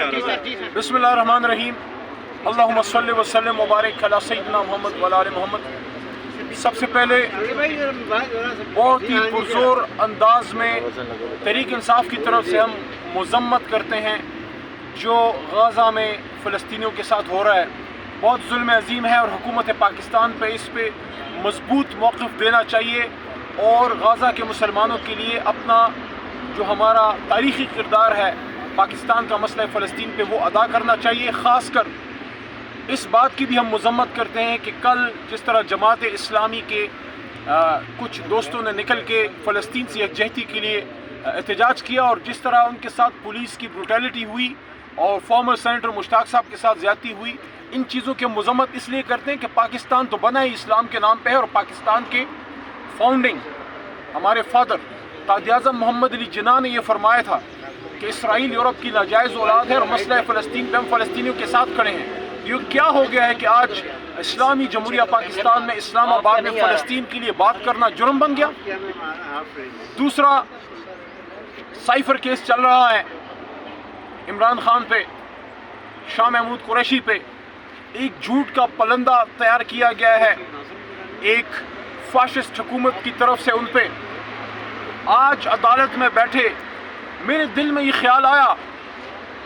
بسم اللہ الرحمن الرحیم اللہم صلی وسلم وبارک علی سیدنا محمد وعلی آل محمد۔ سب سے پہلے بہت ہی پرزور انداز میں تحریک انصاف کی طرف سے ہم مذمت کرتے ہیں جو غزہ میں فلسطینیوں کے ساتھ ہو رہا ہے، بہت ظلم عظیم ہے، اور حکومت پاکستان پہ اس پہ مضبوط موقف دینا چاہیے اور غزہ کے مسلمانوں کے لیے اپنا جو ہمارا تاریخی کردار ہے پاکستان کا مسئلہ فلسطین پہ وہ ادا کرنا چاہیے۔ خاص کر اس بات کی بھی ہم مذمت کرتے ہیں کہ کل جس طرح جماعت اسلامی کے کچھ دوستوں نے نکل کے فلسطین سے یکجہتی کے لیے احتجاج کیا، اور جس طرح ان کے ساتھ پولیس کی بروٹیلٹی ہوئی اور فارمر سینیٹر مشتاق صاحب کے ساتھ زیادتی ہوئی، ان چیزوں کی مذمت اس لیے کرتے ہیں کہ پاکستان تو بنا ہی اسلام کے نام پہ ہے، اور پاکستان کے فاؤنڈنگ ہمارے فادر قائد اعظم محمد علی جناح نے یہ فرمایا تھا کہ اسرائیل یورپ کی ناجائز اولاد ہے اور مسئلہ فلسطین پہ ہم فلسطینیوں کے ساتھ کھڑے ہیں۔ یہ کیا ہو گیا ہے کہ آج اسلامی جمہوریہ پاکستان میں اسلام آباد میں فلسطین کے لیے بات کرنا جرم بن گیا؟ دوسرا سائفر کیس چل رہا ہے عمران خان پہ، شاہ محمود قریشی پہ، ایک جھوٹ کا پلندہ تیار کیا گیا ہے ایک فاشسٹ حکومت کی طرف سے ان پہ۔ آج عدالت میں بیٹھے میرے دل میں یہ خیال آیا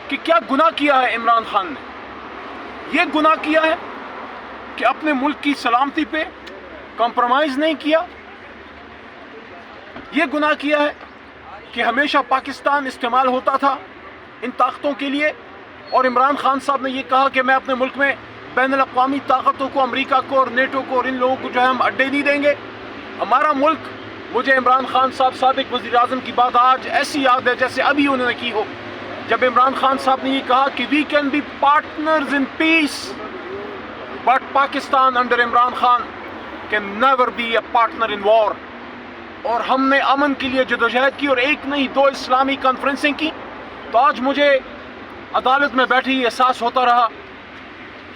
کہ کیا گناہ کیا ہے عمران خان نے؟ یہ گناہ کیا ہے کہ اپنے ملک کی سلامتی پہ کمپرومائز نہیں کیا، یہ گناہ کیا ہے کہ ہمیشہ پاکستان استعمال ہوتا تھا ان طاقتوں کے لیے، اور عمران خان صاحب نے یہ کہا کہ میں اپنے ملک میں بین الاقوامی طاقتوں کو، امریکہ کو اور نیٹو کو اور ان لوگوں کو جو ہے ہم اڈے نہیں دیں گے۔ ہمارا ملک، مجھے عمران خان صاحب سابق وزیر اعظم کی بات آج ایسی یاد ہے جیسے ابھی انہوں نے کی ہو، جب عمران خان صاحب نے یہ کہا کہ we can be partners in peace but Pakistan under Imran Khan can never be a partner in war. اور ہم نے امن کے لیے جدوجہد کی، اور ایک نہیں 2 اسلامی کانفرنسیں کی۔ تو آج مجھے عدالت میں بیٹھے ہی احساس ہوتا رہا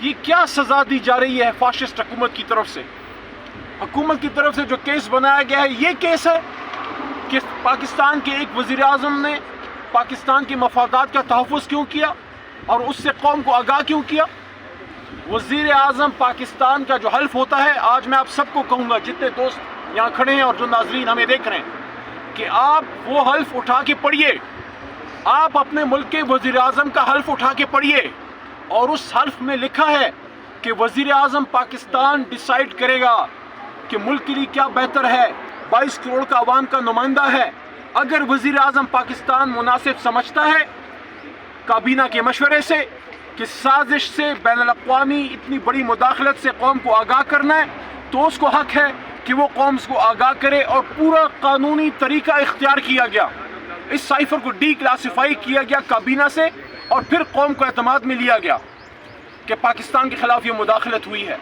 یہ کیا سزا دی جا رہی ہے فاشسٹ حکومت کی طرف سے۔ حکومت کی طرف سے جو کیس بنایا گیا ہے، یہ کیس ہے کہ پاکستان کے ایک وزیر اعظم نے پاکستان کے مفادات کا تحفظ کیوں کیا اور اس سے قوم کو آگاہ کیوں کیا۔ وزیر اعظم پاکستان کا جو حلف ہوتا ہے، آج میں آپ سب کو کہوں گا جتنے دوست یہاں کھڑے ہیں اور جو ناظرین ہمیں دیکھ رہے ہیں، کہ آپ وہ حلف اٹھا کے پڑھیے، آپ اپنے ملک کے وزیر اعظم کا حلف اٹھا کے پڑھیے، اور اس حلف میں لکھا ہے کہ وزیر اعظم پاکستان ڈیسائیڈ کرے گا کہ ملک کے لیے کیا بہتر ہے، 22 کروڑ کا عوام کا نمائندہ ہے۔ اگر وزیر اعظم پاکستان مناسب سمجھتا ہے کابینہ کے مشورے سے کہ سازش سے بین الاقوامی اتنی بڑی مداخلت سے قوم کو آگاہ کرنا ہے، تو اس کو حق ہے کہ وہ قوم کو آگاہ کرے، اور پورا قانونی طریقہ اختیار کیا گیا۔ اس سائفر کو ڈی کلاسیفائی کیا گیا کابینہ سے، اور پھر قوم کو اعتماد میں لیا گیا کہ پاکستان کے خلاف یہ مداخلت ہوئی ہے۔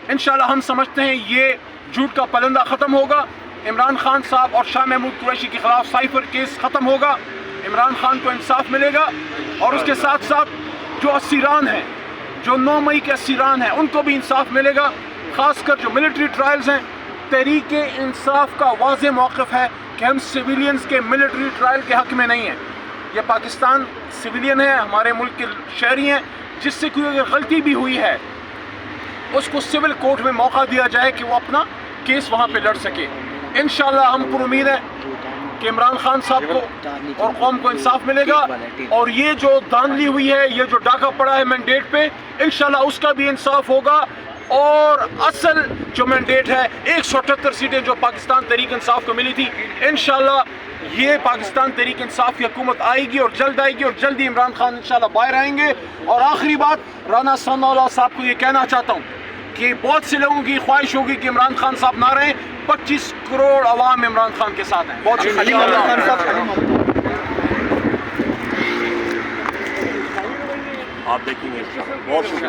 انشاءاللہ ہم سمجھتے ہیں یہ جھوٹ کا پلندہ ختم ہوگا، عمران خان صاحب اور شاہ محمود قریشی کے خلاف سائفر کیس ختم ہوگا، عمران خان کو انصاف ملے گا، اور اس کے ساتھ ساتھ جو اسیران ہیں، جو 9 مئی کے اسیران ہیں، ان کو بھی انصاف ملے گا۔ خاص کر جو ملٹری ٹرائلز ہیں، تحریک انصاف کا واضح موقف ہے کہ ہم سویلینز کے ملٹری ٹرائل کے حق میں نہیں ہیں۔ یہ پاکستان سویلین ہے، ہمارے ملک کے شہری ہیں، جس سے کوئی اگر غلطی بھی ہوئی ہے اس کو سول کورٹ میں موقع دیا جائے کہ وہ اپنا کیس وہاں پہ لڑ سکے۔ انشاءاللہ ہم پر امید ہے کہ عمران خان صاحب کو اور قوم کو انصاف ملے گا، اور یہ جو دھاندلی ہوئی ہے، یہ جو ڈاکہ پڑا ہے مینڈیٹ پہ، انشاءاللہ اس کا بھی انصاف ہوگا، اور اصل جو مینڈیٹ ہے 178 سیٹیں جو پاکستان تحریک انصاف کو ملی تھی، انشاءاللہ یہ پاکستان تحریک انصاف کی حکومت آئے گی، اور جلد آئے گی، اور جلدی عمران خان انشاءاللہ باہر آئیں گے۔ اور آخری بات، رانا ثناء اللہ صاحب کو یہ کہنا چاہتا ہوں کہ بہت سے لوگوں کی خواہش ہوگی کہ عمران خان صاحب نہ رہیں، 25 کروڑ عوام عمران خان کے ساتھ ہیں۔ بہت شکریہ۔ آپ دیکھیں گے، بہت شکریہ۔